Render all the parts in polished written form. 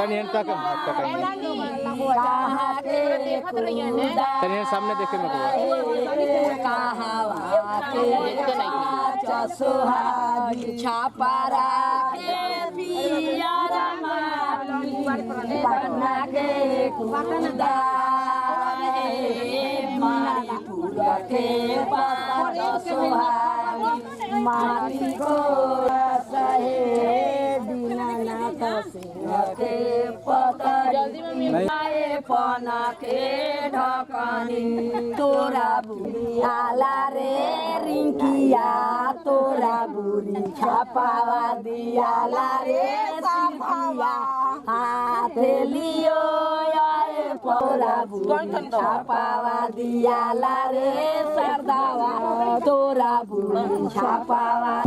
तनियन तक तनियन सामने देखे मैं छापारा के पियारा पटना के कुंदा मारी पूरा के पाता सोहागी माटी को सहे दीनानाथ सिंह के पतरी आए पना के ढकनी तोरा बुढ़ियाला रे रिंकिया तोरा बुढ़ी छापावा दियाला रे साफावा हाथ लियो आए तोरा बुढ़ी छापावा दियाला रे सरदावा तोरा बुढ़ी छापावा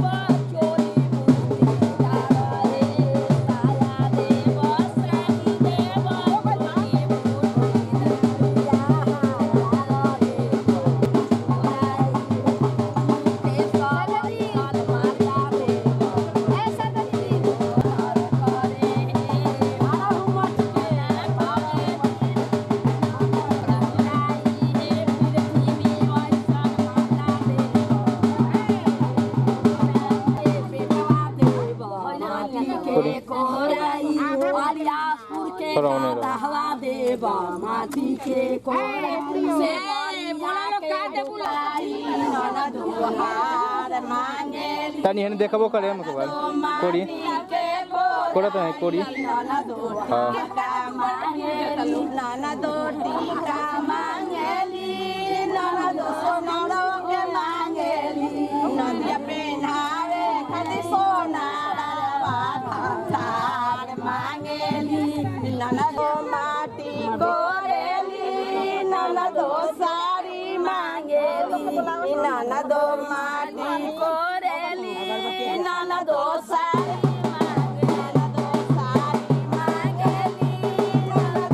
तनियन देखबो करे हम मोबाइल कोड़ी कोड़ा तो है कोड़ी हां नाना दो टीका मांगेली नाना दो सोना के मांगेली नदिया पहनावे खाली सोना थार मांगेली नाना दो माटी गोरेली नाना दो साड़ी मांगेली नाना दो माटी गोरेली नाना दो